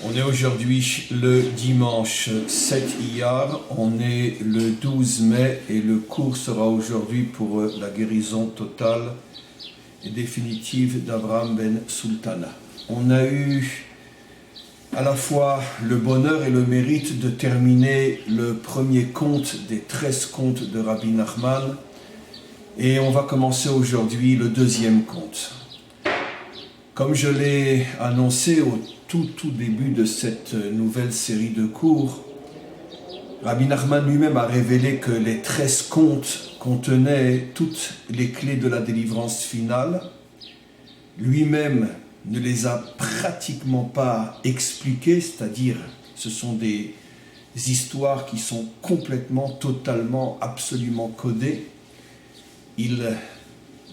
On est aujourd'hui le dimanche 7 Iyar, on est le 12 mai et le cours sera aujourd'hui pour la guérison totale et définitive d'Abraham ben Sultana. On a eu à la fois le bonheur et le mérite de terminer le premier conte des 13 contes de Rabbi Nachman et on va commencer aujourd'hui le deuxième conte. Comme je l'ai annoncé au tout début de cette nouvelle série de cours, Rabbi Nachman lui-même a révélé que les 13 contes contenaient toutes les clés de la délivrance finale. Lui-même ne les a pratiquement pas expliquées, c'est-à-dire ce sont des histoires qui sont complètement, totalement, absolument codées. Il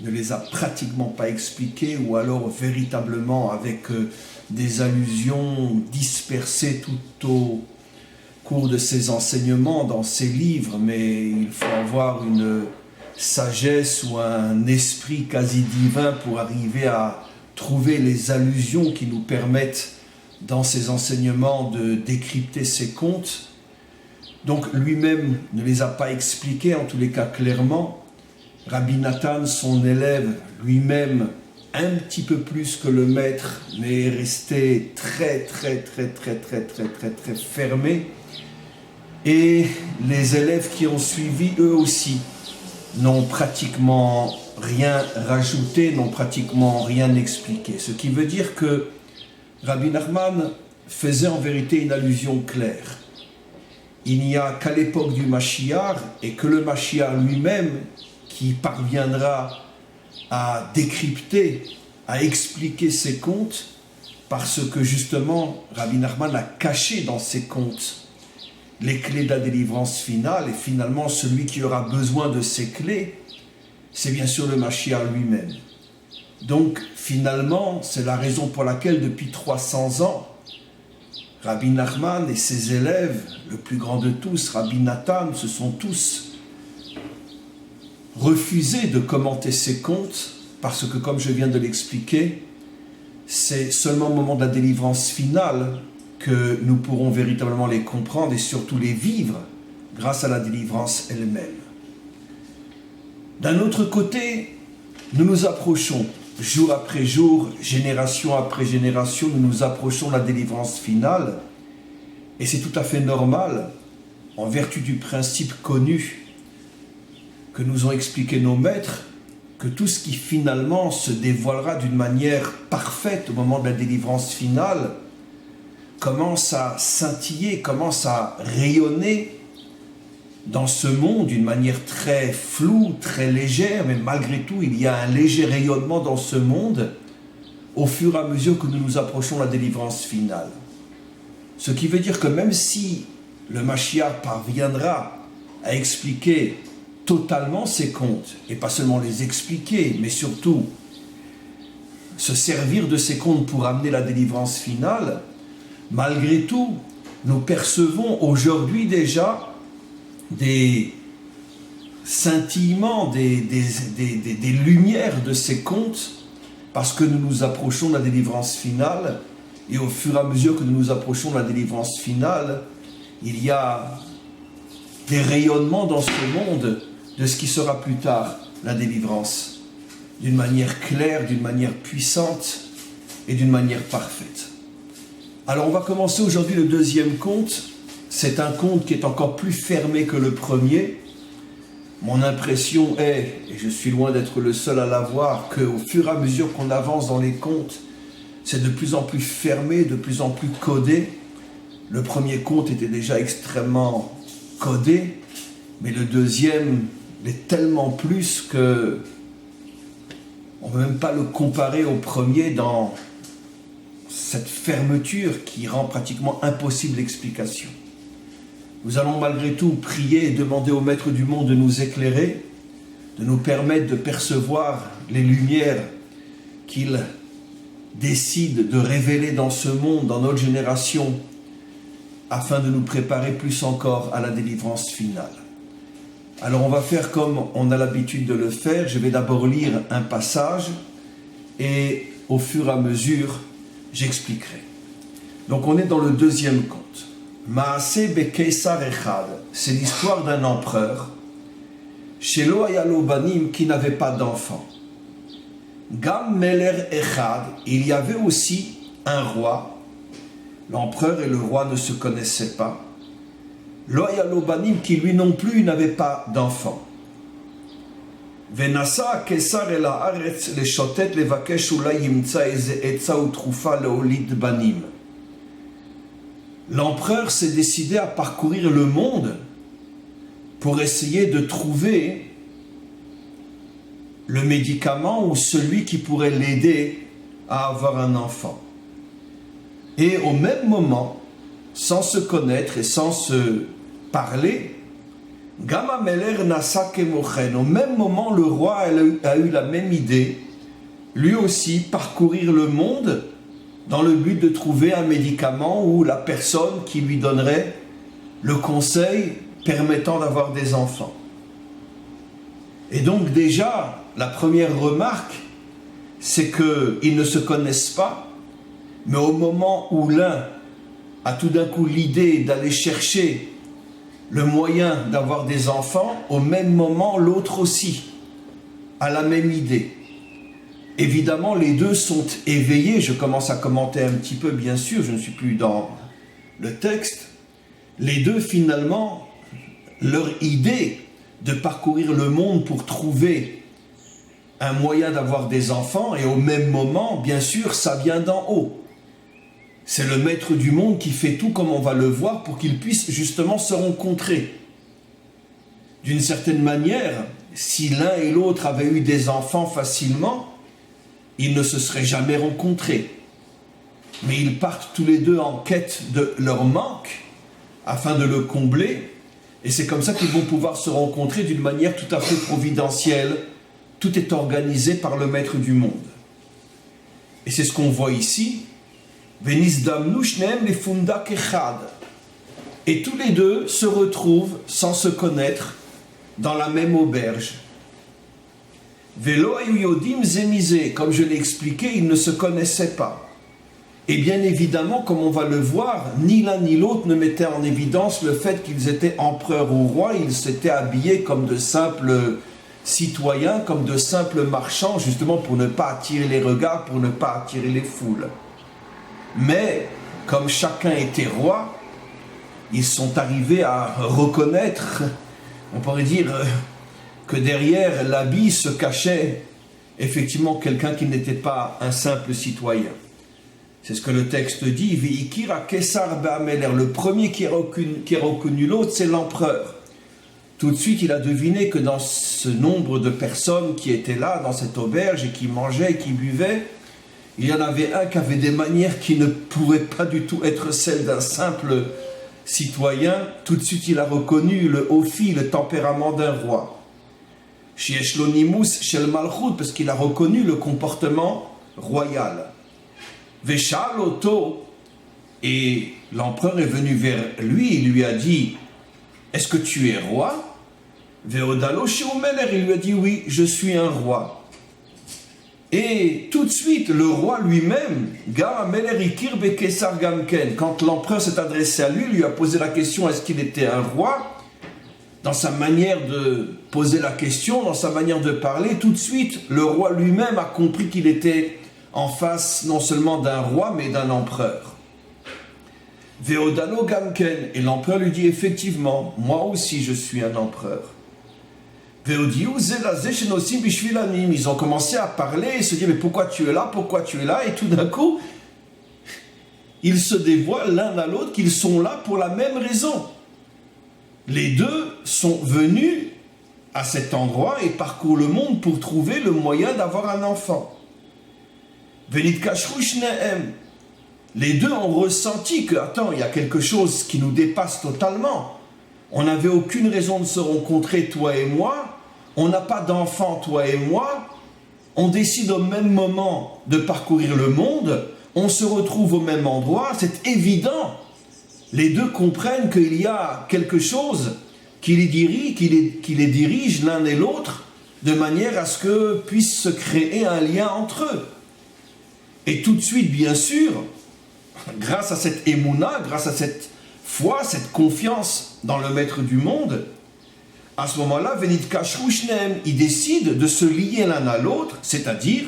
ne les a pratiquement pas expliquées ou alors véritablement avec des allusions dispersées tout au cours de ses enseignements dans ses livres, mais il faut avoir une sagesse ou un esprit quasi divin pour arriver à trouver les allusions qui nous permettent dans ses enseignements de décrypter ses contes. Donc lui-même ne les a pas expliqués, en tous les cas clairement. Rabbi Nathan, son élève, lui-même, un petit peu plus que le maître, mais est resté très fermé. Et les élèves qui ont suivi, eux aussi, n'ont pratiquement rien rajouté, n'ont pratiquement rien expliqué. Ce qui veut dire que Rabbi Nachman faisait en vérité une allusion claire. Il n'y a qu'à l'époque du Mashiach, et que le Mashiach lui-même, qui parviendra à décrypter, à expliquer ses contes, parce que justement, Rabbi Nachman a caché dans ses contes les clés de la délivrance finale, et finalement, celui qui aura besoin de ces clés, c'est bien sûr le Mashiach lui-même. Donc, finalement, c'est la raison pour laquelle, depuis 300 ans, Rabbi Nachman et ses élèves, le plus grand de tous, Rabbi Nathan, se sont tous refusé de commenter ces contes parce que, comme je viens de l'expliquer, c'est seulement au moment de la délivrance finale que nous pourrons véritablement les comprendre et surtout les vivre grâce à la délivrance elle-même. D'un autre côté, nous nous approchons, jour après jour, génération après génération, nous nous approchons de la délivrance finale et c'est tout à fait normal, en vertu du principe connu que nous ont expliqué nos maîtres, que tout ce qui finalement se dévoilera d'une manière parfaite au moment de la délivrance finale commence à scintiller, commence à rayonner dans ce monde d'une manière très floue, très légère, mais malgré tout il y a un léger rayonnement dans ce monde au fur et à mesure que nous nous approchons de la délivrance finale. Ce qui veut dire que même si le Mashiach parviendra à expliquer totalement ces contes, et pas seulement les expliquer, mais surtout se servir de ces contes pour amener la délivrance finale, malgré tout, nous percevons aujourd'hui déjà des scintillements, des lumières de ces contes, parce que nous nous approchons de la délivrance finale, et au fur et à mesure que nous nous approchons de la délivrance finale, il y a des rayonnements dans ce monde de ce qui sera plus tard la délivrance, d'une manière claire, d'une manière puissante et d'une manière parfaite. Alors on va commencer aujourd'hui le deuxième conte. C'est un conte qui est encore plus fermé que le premier. Mon impression est, et je suis loin d'être le seul à l'avoir, qu'au fur et à mesure qu'on avance dans les contes, c'est de plus en plus fermé, de plus en plus codé. Le premier conte était déjà extrêmement codé, mais le deuxième l'est tellement plus que on ne peut même pas le comparer au premier dans cette fermeture qui rend pratiquement impossible l'explication. Nous allons malgré tout prier et demander au Maître du monde de nous éclairer, de nous permettre de percevoir les lumières qu'il décide de révéler dans ce monde, dans notre génération, afin de nous préparer plus encore à la délivrance finale. Alors on va faire comme on a l'habitude de le faire. Je vais d'abord lire un passage et au fur et à mesure, j'expliquerai. Donc on est dans le deuxième conte. Maaseh bekeisar echad, c'est l'histoire d'un empereur, shelo haya lo banim, qui n'avait pas d'enfant. Gam meler echad, il y avait aussi un roi. L'empereur et le roi ne se connaissaient pas. Lo haya lo banim, qui lui non plus n'avait pas d'enfant. Venasa kesar el haaretz leshotet levakesh ulai yimtza eze etza utrufa leolid banim. L'empereur s'est décidé à parcourir le monde pour essayer de trouver le médicament ou celui qui pourrait l'aider à avoir un enfant. Et au même moment, sans se connaître et sans se parler, Gama Meler Nasa Kemochen, au même moment, le roi a eu la même idée, lui aussi parcourir le monde dans le but de trouver un médicament ou la personne qui lui donnerait le conseil permettant d'avoir des enfants. Et donc déjà, la première remarque, c'est qu'ils ne se connaissent pas, mais au moment où l'un a tout d'un coup l'idée d'aller chercher le moyen d'avoir des enfants, au même moment, l'autre aussi a la même idée. Évidemment, les deux sont éveillés. Je commence à commenter un petit peu, bien sûr, je ne suis plus dans le texte. Les deux, finalement, leur idée de parcourir le monde pour trouver un moyen d'avoir des enfants, et au même moment, bien sûr, ça vient d'en haut. C'est le maître du monde qui fait tout, comme on va le voir, pour qu'ils puissent justement se rencontrer. D'une certaine manière, si l'un et l'autre avaient eu des enfants facilement, ils ne se seraient jamais rencontrés. Mais ils partent tous les deux en quête de leur manque, afin de le combler, et c'est comme ça qu'ils vont pouvoir se rencontrer d'une manière tout à fait providentielle. Tout est organisé par le maître du monde. Et c'est ce qu'on voit ici. Et tous les deux se retrouvent sans se connaître dans la même auberge. Comme je l'ai expliqué, ils ne se connaissaient pas. Et bien évidemment, comme on va le voir, ni l'un ni l'autre ne mettaient en évidence le fait qu'ils étaient empereurs ou rois. Ils s'étaient habillés comme de simples citoyens, comme de simples marchands, justement pour ne pas attirer les regards, pour ne pas attirer les foules. Mais, comme chacun était roi, ils sont arrivés à reconnaître, on pourrait dire, que derrière l'habit se cachait effectivement quelqu'un qui n'était pas un simple citoyen. C'est ce que le texte dit, Veikira Kesar Ba'ameler, le premier qui a reconnu l'autre, c'est l'empereur. Tout de suite, il a deviné que dans ce nombre de personnes qui étaient là, dans cette auberge, et qui mangeaient, et qui buvaient, il y en avait un qui avait des manières qui ne pourraient pas du tout être celles d'un simple citoyen. Tout de suite, il a reconnu le Ophi, le tempérament d'un roi. Shieshlonimus Shel Malchut, parce qu'il a reconnu le comportement royal. Veshal Oto, et l'empereur est venu vers lui, il lui a dit, est-ce que tu es roi? Veodalo Sheumeler, il lui a dit, oui, je suis un roi. Et tout de suite, le roi lui-même, quand l'empereur s'est adressé à lui, lui a posé la question, est-ce qu'il était un roi? Dans sa manière de poser la question, dans sa manière de parler, tout de suite, le roi lui-même a compris qu'il était en face non seulement d'un roi, mais d'un empereur. Veodano Gamken, et l'empereur lui dit, effectivement, moi aussi je suis un empereur. Ils ont commencé à parler et se dire, mais pourquoi tu es là, pourquoi tu es là? Et tout d'un coup, ils se dévoilent l'un à l'autre qu'ils sont là pour la même raison. Les deux sont venus à cet endroit et parcourent le monde pour trouver le moyen d'avoir un enfant. Les deux ont ressenti que, attends, il y a quelque chose qui nous dépasse totalement. On n'avait aucune raison de se rencontrer, toi et moi. On n'a pas d'enfant, toi et moi. On décide au même moment de parcourir le monde. On se retrouve au même endroit. C'est évident. Les deux comprennent qu'il y a quelque chose qui les dirige l'un et l'autre de manière à ce que puisse se créer un lien entre eux. Et tout de suite, bien sûr, grâce à cette émouna, grâce à cette foi, cette confiance dans le maître du monde, à ce moment-là, Venit Kashru Shneem, ils décident de se lier l'un à l'autre, c'est-à-dire,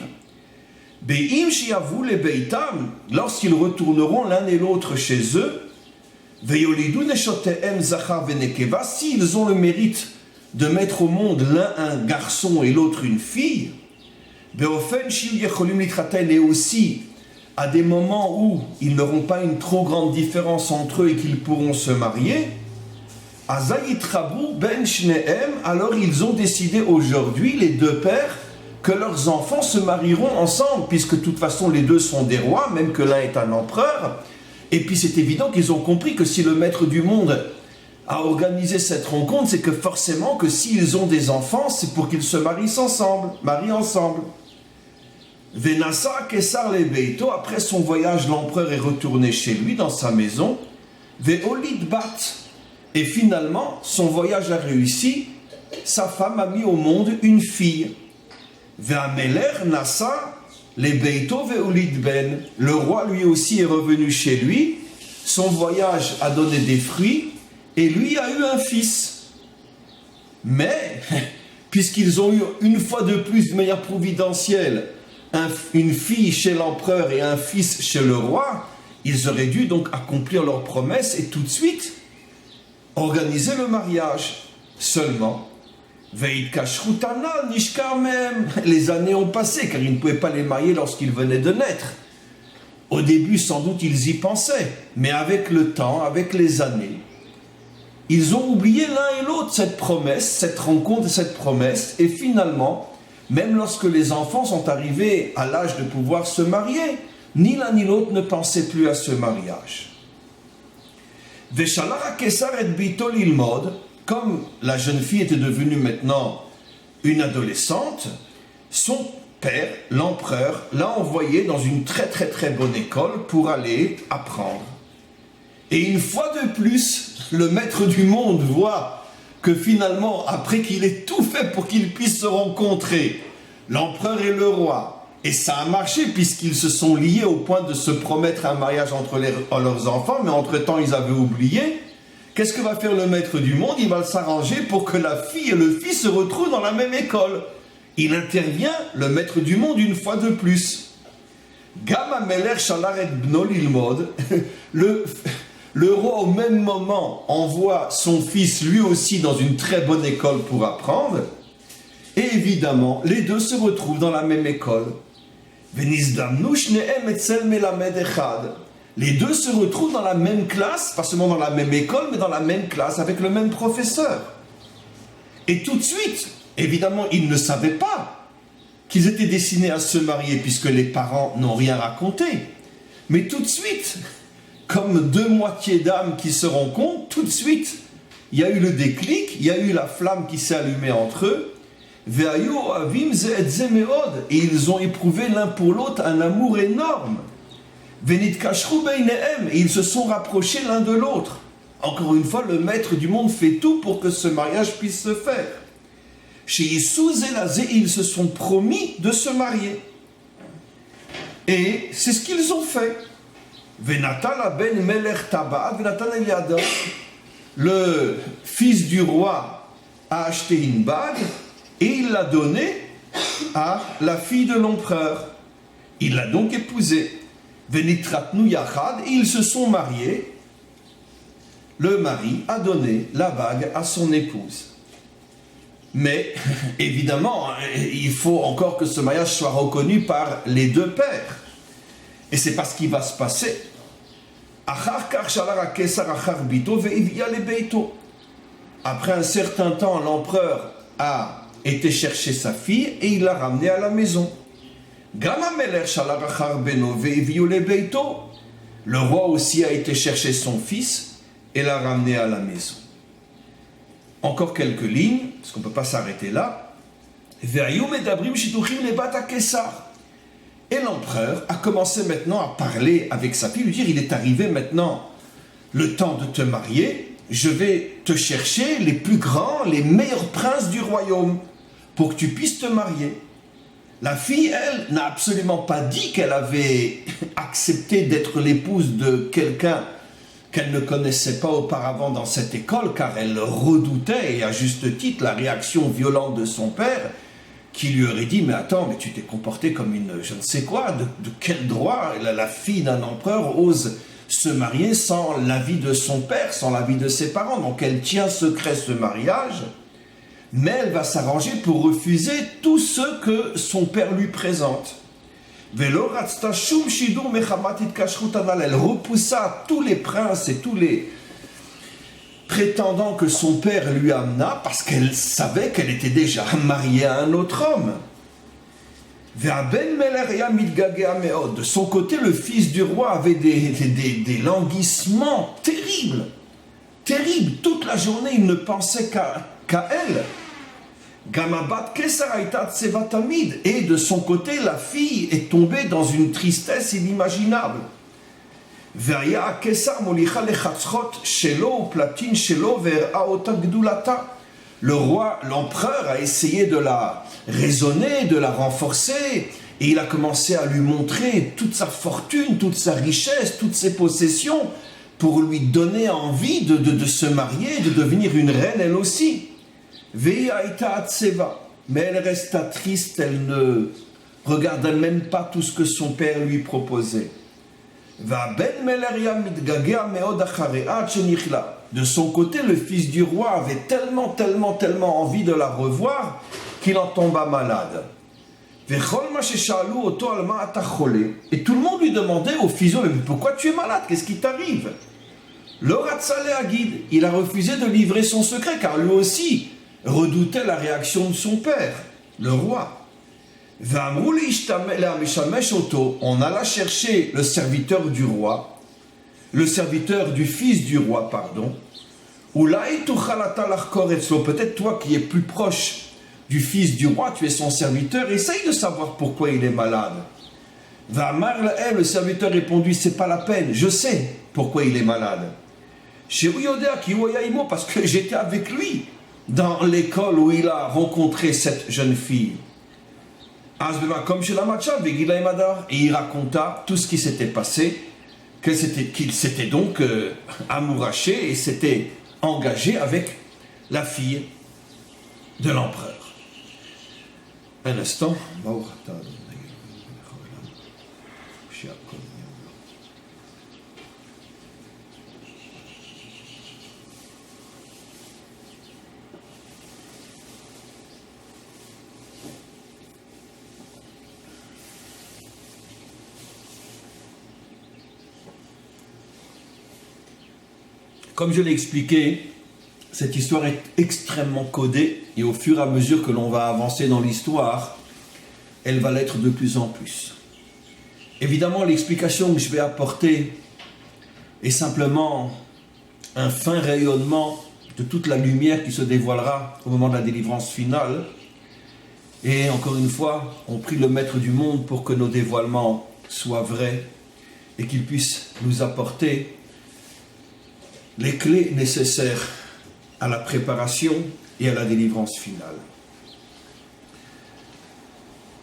Be'im Shiavu le Beitam, lorsqu'ils retourneront l'un et l'autre chez eux, Ve'yolidu Neshotehem Zachar Venekeva, s'ils ont le mérite de mettre au monde l'un un garçon et l'autre une fille, Be'ofen Shiu Yecholim Litratel, et aussi à des moments où ils n'auront pas une trop grande différence entre eux et qu'ils pourront se marier, Azayitrabu ben Shnehem, alors ils ont décidé aujourd'hui, les deux pères, que leurs enfants se marieront ensemble, puisque de toute façon les deux sont des rois, même que l'un est un empereur. Et puis c'est évident qu'ils ont compris que si le maître du monde a organisé cette rencontre, c'est que forcément que s'ils ont des enfants, c'est pour qu'ils se marient ensemble. Venasa Kesar le Beito, après son voyage, l'empereur est retourné chez lui, dans sa maison. Ve'olid bat. Et finalement, son voyage a réussi. Sa femme a mis au monde une fille. Ve'ameler nasa le beito ve'olid ben. Le roi lui aussi est revenu chez lui. Son voyage a donné des fruits et lui a eu un fils. Mais, puisqu'ils ont eu une fois de plus de manière providentielle une fille chez l'empereur et un fils chez le roi, ils auraient dû donc accomplir leur promesse et tout de suite organiser le mariage. Seulement, les années ont passé, car ils ne pouvaient pas les marier lorsqu'ils venaient de naître. Au début, sans doute, ils y pensaient, mais avec le temps, avec les années, ils ont oublié l'un et l'autre cette promesse, cette rencontre, cette promesse, et finalement, même lorsque les enfants sont arrivés à l'âge de pouvoir se marier, ni l'un ni l'autre ne pensaient plus à ce mariage. Comme la jeune fille était devenue maintenant une adolescente, son père, l'empereur, l'a envoyée dans une très très très bonne école pour aller apprendre. Et une fois de plus, le maître du monde voit que finalement, après qu'il ait tout fait pour qu'ils puissent se rencontrer, l'empereur et le roi, et ça a marché puisqu'ils se sont liés au point de se promettre un mariage entre leurs enfants, mais entre-temps ils avaient oublié. Qu'est-ce que va faire le maître du monde? Il va s'arranger pour que la fille et le fils se retrouvent dans la même école. Il intervient, le maître du monde, une fois de plus. Gama Meler Shalaret Bno Lilmod, le roi au même moment envoie son fils lui aussi dans une très bonne école pour apprendre. Et évidemment, les deux se retrouvent dans la même école. Les deux se retrouvent dans la même classe, pas seulement dans la même école, mais dans la même classe, avec le même professeur. Et tout de suite, évidemment, ils ne savaient pas qu'ils étaient destinés à se marier, puisque les parents n'ont rien raconté. Mais tout de suite, comme deux moitiés d'âme qui se rencontrent, tout de suite, il y a eu le déclic, il y a eu la flamme qui s'est allumée entre eux, et ils ont éprouvé l'un pour l'autre un amour énorme. Et ils se sont rapprochés l'un de l'autre. Encore une fois, le maître du monde fait tout pour que ce mariage puisse se faire. Chez Yissou Zelazé, ils se sont promis de se marier. Et c'est ce qu'ils ont fait. Le fils du roi a acheté une bague et il l'a donnée à la fille de l'empereur. Il l'a donc épousée. Venitratnu yachad, et ils se sont mariés. Le mari a donné la bague à son épouse. Mais, évidemment, il faut encore que ce mariage soit reconnu par les deux pères. Et c'est pas ce qui va se passer. Après un certain temps, l'empereur a été chercher sa fille et il l'a ramenée à la maison. Le roi aussi a été chercher son fils et l'a ramené à la maison. Encore quelques lignes, parce qu'on ne peut pas s'arrêter là. Et l'empereur a commencé maintenant à parler avec sa fille, lui dire, il est arrivé maintenant le temps de te marier, je vais te chercher les plus grands, les meilleurs princes du royaume, pour que tu puisses te marier. La fille, elle, n'a absolument pas dit qu'elle avait accepté d'être l'épouse de quelqu'un qu'elle ne connaissait pas auparavant dans cette école, car elle redoutait, et à juste titre, la réaction violente de son père, qui lui aurait dit « Mais attends, mais tu t'es comporté comme une je ne sais quoi, de quel droit la fille d'un empereur ose se marier sans l'avis de son père, sans l'avis de ses parents ?» Donc elle tient secret ce mariage, mais elle va s'arranger pour refuser tout ce que son père lui présente. Elle repoussa tous les princes et tous les prétendants que son père lui amena parce qu'elle savait qu'elle était déjà mariée à un autre homme. De son côté, le fils du roi avait des languissements terribles. Terribles. Toute la journée, il ne pensait qu'à elle. Et de son côté, la fille est tombée dans une tristesse inimaginable. Le roi, l'empereur, a essayé de la raisonner, de la renforcer, et il a commencé à lui montrer toute sa fortune, toute sa richesse, toutes ses possessions, pour lui donner envie de se marier, de devenir une reine elle aussi. Mais elle resta triste, elle ne regardait même pas tout ce que son père lui proposait. De son côté, le fils du roi avait tellement envie de la revoir qu'il en tomba malade. Et tout le monde lui demandait au physio, mais pourquoi tu es malade? Qu'est-ce qui t'arrive? Il a refusé de livrer son secret, car lui aussi redoutait la réaction de son père, le roi. On alla chercher le serviteur du roi, le serviteur du fils du roi, pardon. Peut-être toi qui es plus proche du fils du roi, tu es son serviteur, essaye de savoir pourquoi il est malade. Le serviteur répondit, c'est pas la peine, je sais pourquoi il est malade. Parce que j'étais avec lui dans l'école où il a rencontré cette jeune fille. Et il raconta tout ce qui s'était passé, qu'il s'était donc amouraché et s'était engagé avec la fille de l'empereur. Un instant. Comme je l'ai expliqué, cette histoire est extrêmement codée et au fur et à mesure que l'on va avancer dans l'histoire, elle va l'être de plus en plus. Évidemment, l'explication que je vais apporter est simplement un fin rayonnement de toute la lumière qui se dévoilera au moment de la délivrance finale. Et encore une fois, on prie le Maître du monde pour que nos dévoilements soient vrais et qu'il puisse nous apporter les clés nécessaires à la préparation et à la délivrance finale.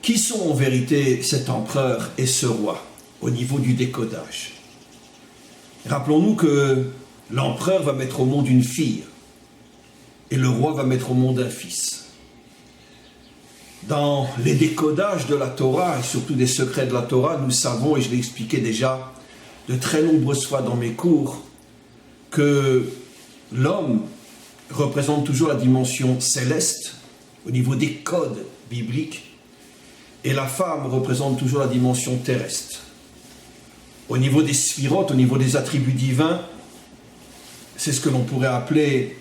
Qui sont en vérité cet empereur et ce roi au niveau du décodage? Rappelons-nous que l'empereur va mettre au monde une fille et le roi va mettre au monde un fils. Dans les décodages de la Torah et surtout des secrets de la Torah, nous savons, et je l'ai expliqué déjà de très nombreuses fois dans mes cours, que l'homme représente toujours la dimension céleste au niveau des codes bibliques et la femme représente toujours la dimension terrestre. Au niveau des sphirotes, au niveau des attributs divins, c'est ce que l'on pourrait appeler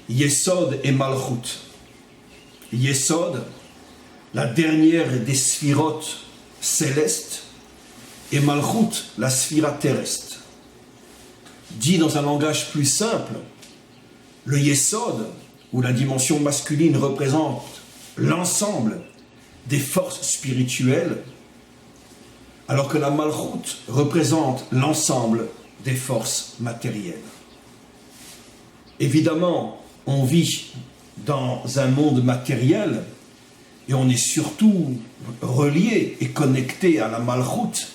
Yesod et Malchut. Yesod, la dernière des sphirotes célestes, et Malchut, la sphira terrestre. Dit dans un langage plus simple, le Yesod, où la dimension masculine représente l'ensemble des forces spirituelles, alors que la Malchut représente l'ensemble des forces matérielles. Évidemment, on vit dans un monde matériel Et on est surtout relié et connecté à la Malchut,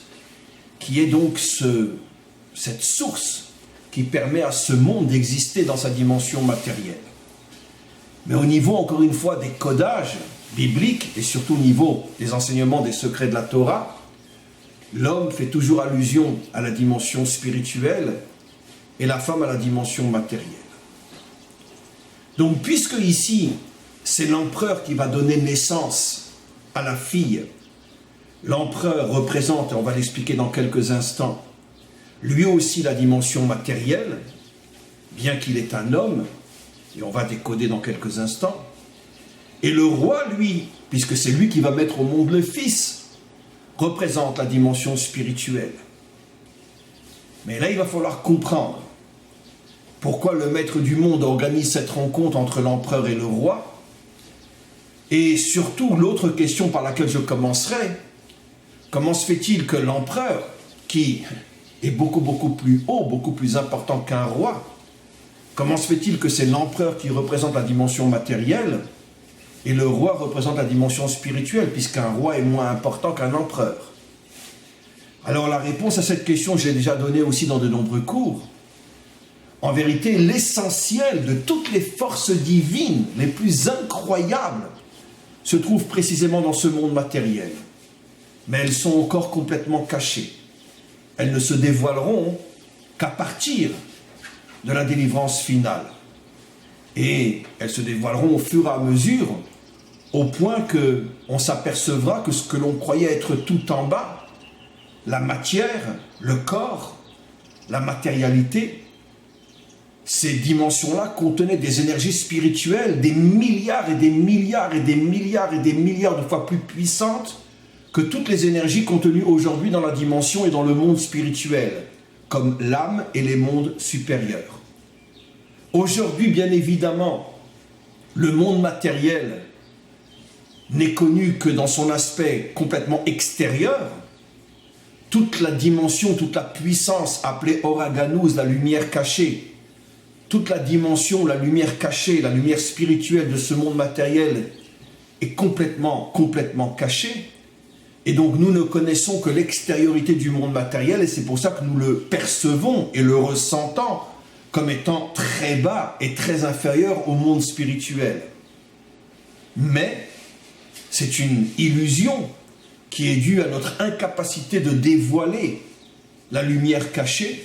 qui est donc cette source qui permet à ce monde d'exister dans sa dimension matérielle. Mais au niveau, encore une fois, des codages bibliques, et surtout au niveau des enseignements des secrets de la Torah, l'homme fait toujours allusion à la dimension spirituelle et la femme à la dimension matérielle. Donc, puisque ici, c'est l'empereur qui va donner naissance à la fille, l'empereur représente, et on va l'expliquer dans quelques instants, lui aussi la dimension matérielle, bien qu'il est un homme, et on va décoder dans quelques instants. Et le roi, lui, puisque c'est lui qui va mettre au monde le fils, représente la dimension spirituelle. Mais là, il va falloir comprendre pourquoi le maître du monde organise cette rencontre entre l'empereur et le roi. Et surtout, l'autre question par laquelle je commencerai, comment se fait-il que l'empereur, qui est beaucoup plus haut, beaucoup plus important qu'un roi, comment se fait-il que c'est l'empereur qui représente la dimension matérielle et le roi représente la dimension spirituelle, puisqu'un roi est moins important qu'un empereur? Alors la réponse à cette question, je l'ai déjà donnée aussi dans de nombreux cours. En vérité, l'essentiel de toutes les forces divines les plus incroyables se trouve précisément dans ce monde matériel. Mais elles sont encore complètement cachées. Elles ne se dévoileront qu'à partir de la délivrance finale. Et elles se dévoileront au fur et à mesure, au point qu'on s'apercevra que ce que l'on croyait être tout en bas, la matière, le corps, la matérialité, ces dimensions-là contenaient des énergies spirituelles, des milliards et des milliards et des milliards et des milliards de fois plus puissantes que toutes les énergies contenues aujourd'hui dans la dimension et dans le monde spirituel, comme l'âme et les mondes supérieurs. Aujourd'hui, bien évidemment, le monde matériel n'est connu que dans son aspect complètement extérieur. Toute la dimension, toute la puissance appelée Oraganus, la lumière cachée, toute la dimension, la lumière cachée, la lumière spirituelle de ce monde matériel est complètement cachée. Et donc nous ne connaissons que l'extériorité du monde matériel, et c'est pour ça que nous le percevons et le ressentons comme étant très bas et très inférieur au monde spirituel. Mais c'est une illusion qui est due à notre incapacité de dévoiler la lumière cachée.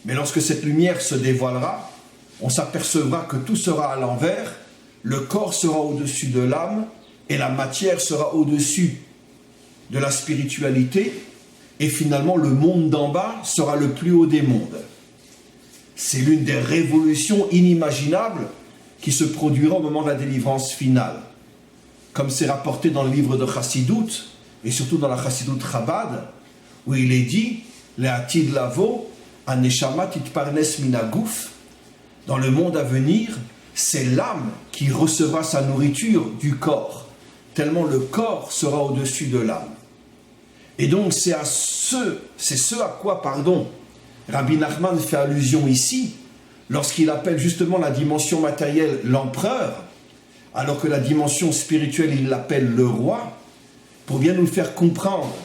Mais lorsque cette lumière se dévoilera, on s'apercevra que tout sera à l'envers, le corps sera au-dessus de l'âme et la matière sera au-dessus de la spiritualité, et finalement le monde d'en bas sera le plus haut des mondes. C'est l'une des révolutions inimaginables qui se produira au moment de la délivrance finale. Comme c'est rapporté dans le livre de Chassidut, et surtout dans la Chassidut Chabad, où il est dit « Le'atid lavo, aneshama titparnes minaguf » dans le monde à venir, c'est l'âme qui recevra sa nourriture du corps, tellement le corps sera au-dessus de l'âme. Et donc c'est ce à quoi Rabbi Nachman fait allusion ici, lorsqu'il appelle justement la dimension matérielle l'empereur, alors que la dimension spirituelle il l'appelle le roi, pour bien nous faire comprendre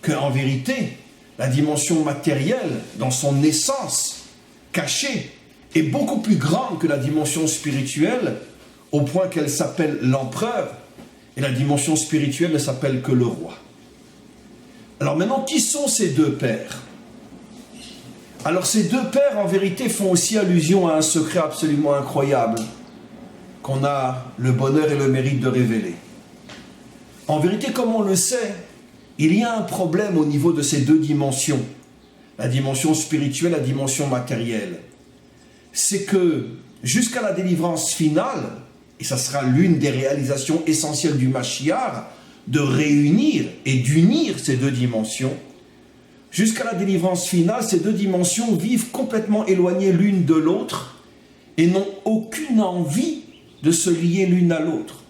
qu'en vérité, la dimension matérielle, dans son essence cachée, est beaucoup plus grande que la dimension spirituelle, au point qu'elle s'appelle l'empereur, et la dimension spirituelle ne s'appelle que le roi. Alors maintenant, qui sont ces deux pères? Alors ces deux pères, en vérité, font aussi allusion à un secret absolument incroyable, qu'on a le bonheur et le mérite de révéler. En vérité, comme on le sait, il y a un problème au niveau de ces deux dimensions, la dimension spirituelle, la dimension matérielle. C'est que jusqu'à la délivrance finale, et ça sera l'une des réalisations essentielles du Mashiach, de réunir et d'unir ces deux dimensions, jusqu'à la délivrance finale, ces deux dimensions vivent complètement éloignées l'une de l'autre et n'ont aucune envie de se lier l'une à l'autre.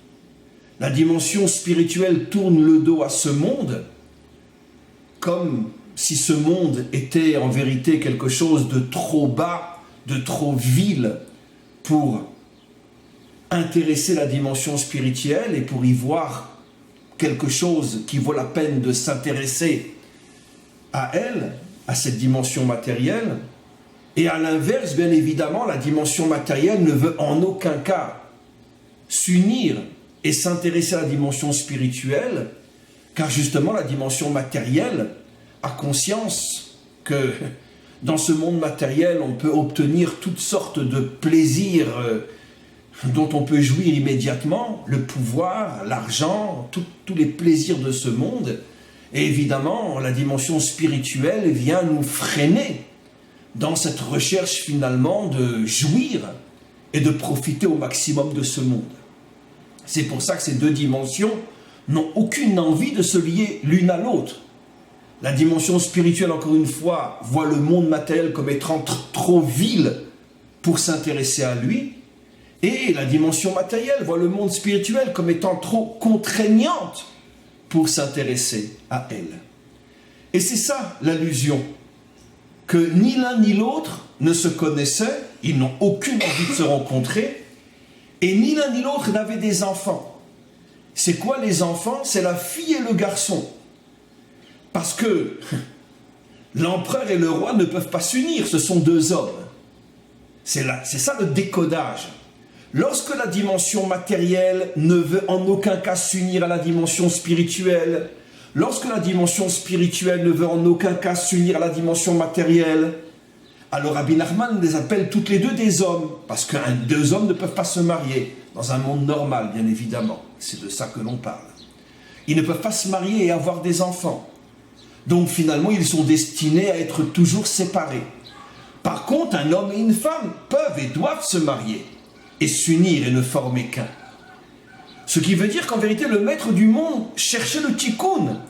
La dimension spirituelle tourne le dos à ce monde, comme si ce monde était en vérité quelque chose de trop bas, de trop vil pour intéresser la dimension spirituelle et pour y voir quelque chose qui vaut la peine de s'intéresser à elle, à cette dimension matérielle. Et à l'inverse, bien évidemment, la dimension matérielle ne veut en aucun cas s'unir et s'intéresser à la dimension spirituelle, car justement la dimension matérielle a conscience que dans ce monde matériel, on peut obtenir toutes sortes de plaisirs dont on peut jouir immédiatement, le pouvoir, l'argent, tous les plaisirs de ce monde. Et évidemment, la dimension spirituelle vient nous freiner dans cette recherche finalement de jouir et de profiter au maximum de ce monde. C'est pour ça que ces deux dimensions n'ont aucune envie de se lier l'une à l'autre. La dimension spirituelle, encore une fois, voit le monde matériel comme étant trop vil pour s'intéresser à lui, et la dimension matérielle voit le monde spirituel comme étant trop contraignante pour s'intéresser à elle. Et c'est ça l'allusion, que ni l'un ni l'autre ne se connaissaient, ils n'ont aucune envie de se rencontrer, et ni l'un ni l'autre n'avaient des enfants. C'est quoi les enfants? C'est la fille et le garçon. Parce que l'empereur et le roi ne peuvent pas s'unir, ce sont deux hommes. C'est ça le décodage. Lorsque la dimension matérielle ne veut en aucun cas s'unir à la dimension spirituelle, lorsque la dimension spirituelle ne veut en aucun cas s'unir à la dimension matérielle, alors Rabbi Nachman les appelle toutes les deux des hommes, parce que deux hommes ne peuvent pas se marier, dans un monde normal, bien évidemment. C'est de ça que l'on parle. Ils ne peuvent pas se marier et avoir des enfants. Donc finalement, ils sont destinés à être toujours séparés. Par contre, un homme et une femme peuvent et doivent se marier et s'unir et ne former qu'un. Ce qui veut dire qu'en vérité, le maître du monde cherchait le tikkun,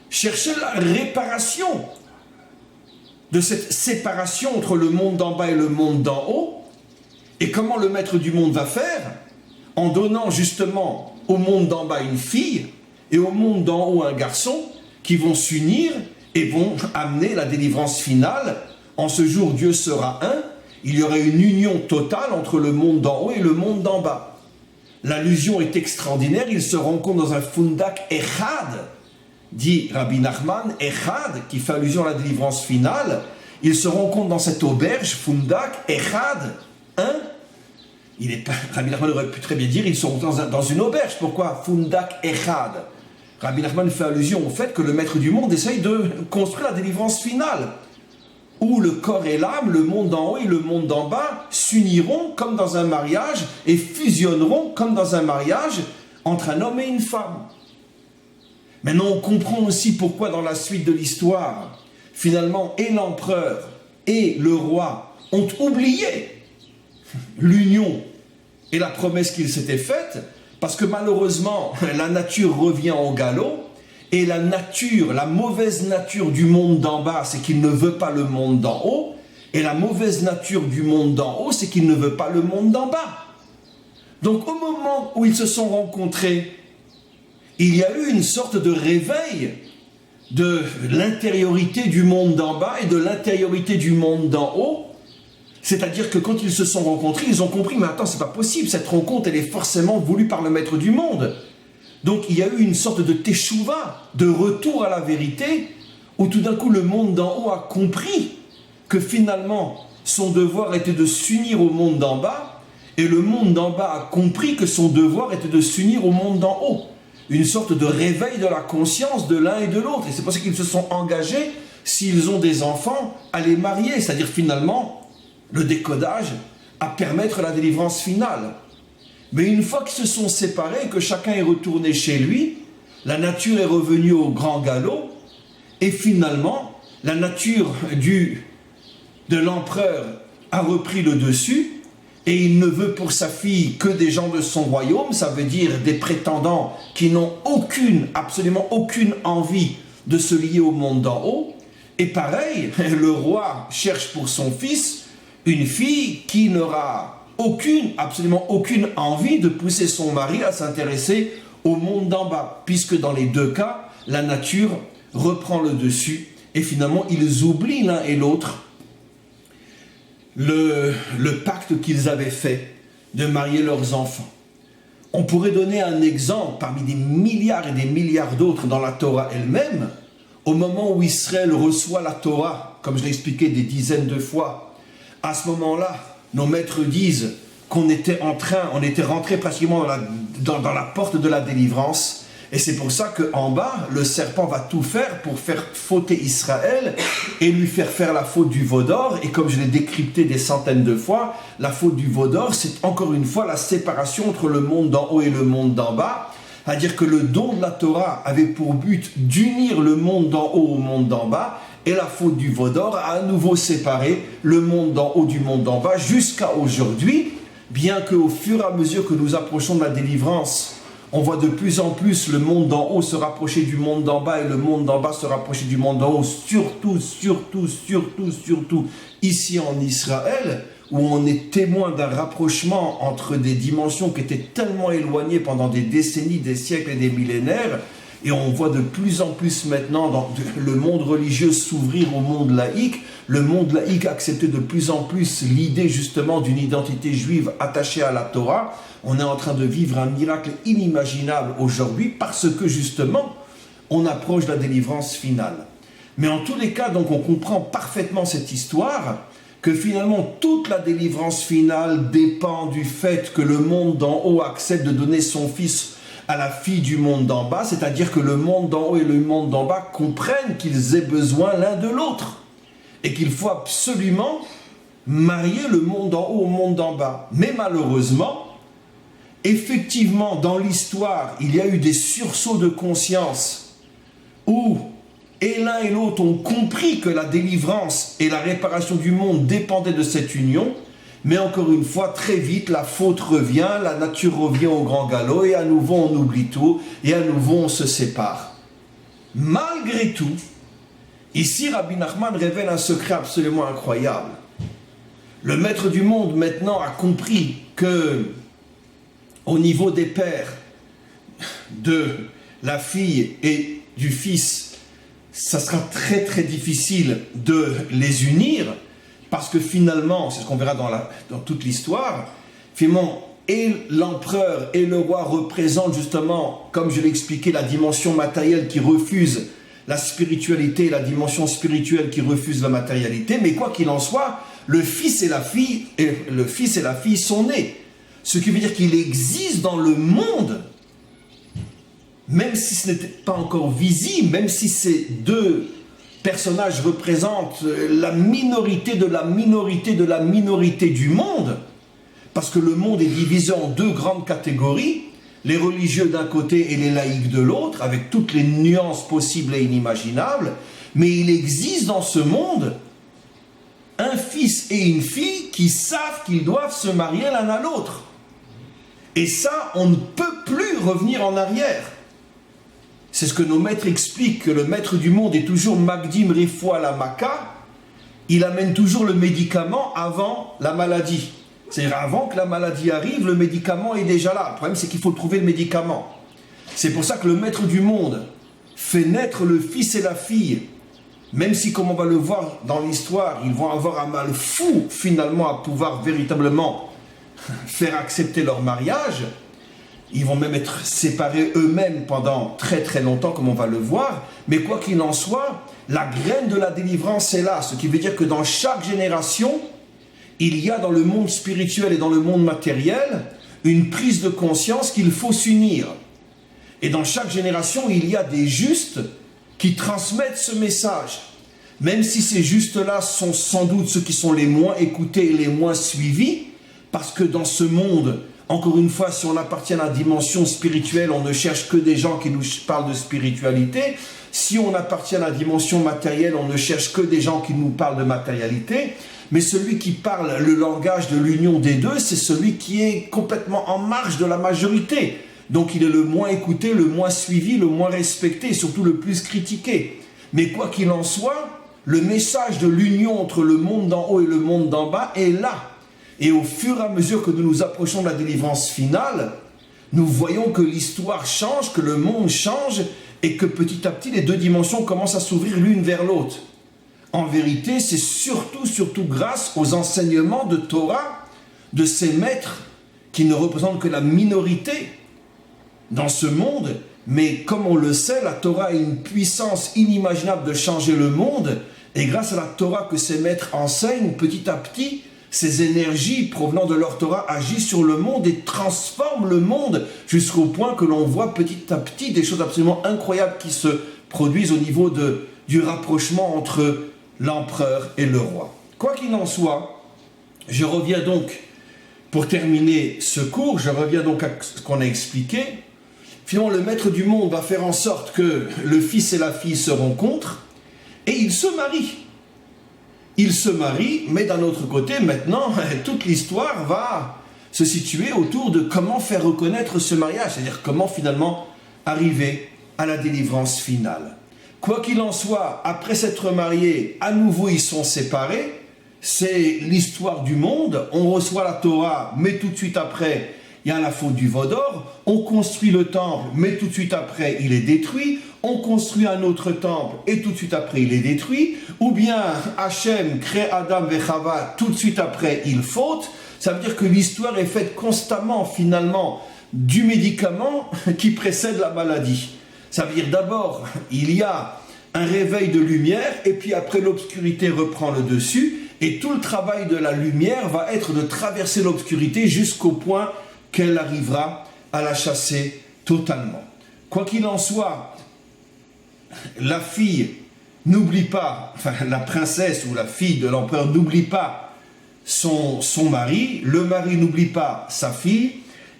cherchait la réparation de cette séparation entre le monde d'en bas et le monde d'en haut. Et comment le maître du monde va faire? En donnant justement au monde d'en bas une fille et au monde d'en haut un garçon qui vont s'unir et vont amener la délivrance finale. En ce jour, Dieu sera un. Il y aurait une union totale entre le monde d'en haut et le monde d'en bas. L'allusion est extraordinaire. Ils se rencontrent dans un fundak echad, dit Rabbi Nachman, echad, qui fait allusion à la délivrance finale. Ils se rencontrent dans cette auberge, fundak echad, un. Rabbi Nachman aurait pu très bien dire, ils sont dans une auberge. Pourquoi fundak echad? Rabbi Nachman fait allusion au fait que le maître du monde essaye de construire la délivrance finale, où le corps et l'âme, le monde d'en haut et le monde d'en bas, s'uniront comme dans un mariage et fusionneront comme dans un mariage entre un homme et une femme. Maintenant, on comprend aussi pourquoi dans la suite de l'histoire, finalement, et l'empereur et le roi ont oublié l'union et la promesse qu'ils s'étaient faite, parce que malheureusement, la nature revient au galop. Et la nature, la mauvaise nature du monde d'en bas, c'est qu'il ne veut pas le monde d'en haut. Et la mauvaise nature du monde d'en haut, c'est qu'il ne veut pas le monde d'en bas. Donc au moment où ils se sont rencontrés, il y a eu une sorte de réveil de l'intériorité du monde d'en bas et de l'intériorité du monde d'en haut. C'est-à-dire que quand ils se sont rencontrés, ils ont compris, mais attends, c'est pas possible, cette rencontre, elle est forcément voulue par le maître du monde. Donc il y a eu une sorte de teshuva, de retour à la vérité, où tout d'un coup le monde d'en haut a compris que finalement son devoir était de s'unir au monde d'en bas, et le monde d'en bas a compris que son devoir était de s'unir au monde d'en haut. Une sorte de réveil de la conscience de l'un et de l'autre. Et c'est pour ça qu'ils se sont engagés, s'ils ont des enfants, à les marier. C'est-à-dire finalement, le décodage à permettre la délivrance finale. Mais une fois qu'ils se sont séparés et que chacun est retourné chez lui, la nature est revenue au grand galop, et finalement, la nature de l'empereur a repris le dessus, et il ne veut pour sa fille que des gens de son royaume, ça veut dire des prétendants qui n'ont absolument aucune envie de se lier au monde d'en haut. Et pareil, le roi cherche pour son fils une fille qui n'aura absolument aucune envie de pousser son mari à s'intéresser au monde d'en bas, puisque dans les deux cas, la nature reprend le dessus, et finalement, ils oublient l'un et l'autre le pacte qu'ils avaient fait de marier leurs enfants. On pourrait donner un exemple parmi des milliards et des milliards d'autres dans la Torah elle-même. Au moment où Israël reçoit la Torah, comme je l'ai expliqué des dizaines de fois, à ce moment-là, nos maîtres disent qu'on était rentré pratiquement dans la porte de la délivrance. Et c'est pour ça qu'en bas, le serpent va tout faire pour faire fauter Israël et lui faire la faute du veau d'or. Et comme je l'ai décrypté des centaines de fois, la faute du veau d'or, c'est encore une fois la séparation entre le monde d'en haut et le monde d'en bas. C'est-à-dire que le don de la Torah avait pour but d'unir le monde d'en haut au monde d'en bas. Et la faute du veau d'or a à nouveau séparé le monde d'en haut du monde d'en bas jusqu'à aujourd'hui. Bien qu'au fur et à mesure que nous approchons de la délivrance, on voit de plus en plus le monde d'en haut se rapprocher du monde d'en bas et le monde d'en bas se rapprocher du monde d'en haut, surtout ici en Israël, où on est témoin d'un rapprochement entre des dimensions qui étaient tellement éloignées pendant des décennies, des siècles et des millénaires, et on voit de plus en plus maintenant le monde religieux s'ouvrir au monde laïque, le monde laïque accepter de plus en plus l'idée justement d'une identité juive attachée à la Torah. On est en train de vivre un miracle inimaginable aujourd'hui parce que justement, on approche de la délivrance finale. Mais en tous les cas, donc on comprend parfaitement cette histoire, que finalement toute la délivrance finale dépend du fait que le monde d'en haut accepte de donner son fils à la fille du monde d'en bas, c'est-à-dire que le monde d'en haut et le monde d'en bas comprennent qu'ils aient besoin l'un de l'autre et qu'il faut absolument marier le monde d'en haut au monde d'en bas. Mais malheureusement, effectivement, dans l'histoire, il y a eu des sursauts de conscience où et l'un et l'autre ont compris que la délivrance et la réparation du monde dépendaient de cette union. Mais encore une fois, très vite, la faute revient, la nature revient au grand galop, et à nouveau on oublie tout, et à nouveau on se sépare. Malgré tout, ici Rabbi Nachman révèle un secret absolument incroyable. Le maître du monde maintenant a compris que, au niveau des pères, de la fille et du fils, ça sera très très difficile de les unir, parce que finalement, c'est ce qu'on verra dans toute l'histoire, finalement, et l'empereur et le roi représentent justement, comme je l'ai expliqué, la dimension matérielle qui refuse la spiritualité, et la dimension spirituelle qui refuse la matérialité, mais quoi qu'il en soit, le fils et la fille sont nés. Ce qui veut dire qu'il existe dans le monde, même si ce n'était pas encore visible, même si ces deux personnages représentent la minorité de la minorité de la minorité du monde, parce que le monde est divisé en deux grandes catégories, les religieux d'un côté et les laïcs de l'autre, avec toutes les nuances possibles et inimaginables, mais il existe dans ce monde un fils et une fille qui savent qu'ils doivent se marier l'un à l'autre. Et ça, on ne peut plus revenir en arrière. C'est ce que nos maîtres expliquent, que le maître du monde est toujours Magdim Refoua la Maka, il amène toujours le médicament avant la maladie. C'est-à-dire avant que la maladie arrive, le médicament est déjà là. Le problème, c'est qu'il faut trouver le médicament. C'est pour ça que le maître du monde fait naître le fils et la fille, même si, comme on va le voir dans l'histoire, ils vont avoir un mal fou, finalement, à pouvoir véritablement faire accepter leur mariage. Ils vont même être séparés eux-mêmes pendant très très longtemps, comme on va le voir. Mais quoi qu'il en soit, la graine de la délivrance est là. Ce qui veut dire que dans chaque génération, il y a dans le monde spirituel et dans le monde matériel une prise de conscience qu'il faut s'unir. Et dans chaque génération, il y a des justes qui transmettent ce message. Même si ces justes-là sont sans doute ceux qui sont les moins écoutés et les moins suivis, parce que dans ce monde, encore une fois, si on appartient à la dimension spirituelle, on ne cherche que des gens qui nous parlent de spiritualité. Si on appartient à la dimension matérielle, on ne cherche que des gens qui nous parlent de matérialité. Mais celui qui parle le langage de l'union des deux, c'est celui qui est complètement en marge de la majorité. Donc il est le moins écouté, le moins suivi, le moins respecté et surtout le plus critiqué. Mais quoi qu'il en soit, le message de l'union entre le monde d'en haut et le monde d'en bas est là. Et au fur et à mesure que nous nous approchons de la délivrance finale, nous voyons que l'histoire change, que le monde change et que petit à petit les deux dimensions commencent à s'ouvrir l'une vers l'autre. En vérité, c'est surtout grâce aux enseignements de Torah de ces maîtres qui ne représentent que la minorité dans ce monde, mais comme on le sait, la Torah a une puissance inimaginable de changer le monde, et grâce à la Torah que ces maîtres enseignent, petit à petit, ces énergies provenant de leur Torah agissent sur le monde et transforment le monde jusqu'au point que l'on voit petit à petit des choses absolument incroyables qui se produisent au niveau du rapprochement entre l'empereur et le roi. Quoi qu'il en soit, je reviens donc, pour terminer ce cours, je reviens donc à ce qu'on a expliqué. Finalement, le maître du monde va faire en sorte que le fils et la fille se rencontrent et ils se marient. Ils se marient, mais d'un autre côté, maintenant, toute l'histoire va se situer autour de comment faire reconnaître ce mariage, c'est-à-dire comment finalement arriver à la délivrance finale. Quoi qu'il en soit, après s'être mariés, à nouveau ils sont séparés, c'est l'histoire du monde, on reçoit la Torah, mais tout de suite après, il y a la faute du veau d'or, on construit le temple, mais tout de suite après, il est détruit, on construit un autre temple, et tout de suite après, il est détruit, ou bien Hachem crée Adam et Chava, tout de suite après, il faute. Ça veut dire que l'histoire est faite constamment, finalement, du médicament qui précède la maladie. Ça veut dire d'abord, il y a un réveil de lumière, et puis après, l'obscurité reprend le dessus, et tout le travail de la lumière va être de traverser l'obscurité jusqu'au point qu'elle arrivera à la chasser totalement. Quoi qu'il en soit, la fille n'oublie pas, enfin la princesse ou la fille de l'empereur n'oublie pas son mari, le mari n'oublie pas sa fille,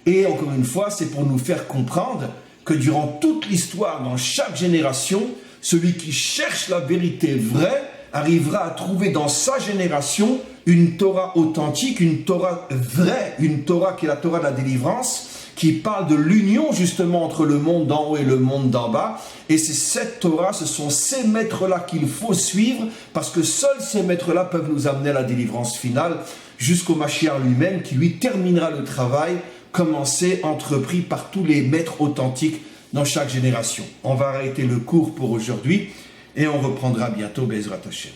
et encore une fois, c'est pour nous faire comprendre que durant toute l'histoire, dans chaque génération, celui qui cherche la vérité vraie arrivera à trouver dans sa génération une Torah authentique, une Torah vraie, une Torah qui est la Torah de la délivrance, qui parle de l'union justement entre le monde d'en haut et le monde d'en bas. Et c'est cette Torah, ce sont ces maîtres-là qu'il faut suivre, parce que seuls ces maîtres-là peuvent nous amener à la délivrance finale, jusqu'au Mashiach lui-même, qui lui terminera le travail commencé, entrepris par tous les maîtres authentiques dans chaque génération. On va arrêter le cours pour aujourd'hui, et on reprendra bientôt Bezrat Hashem.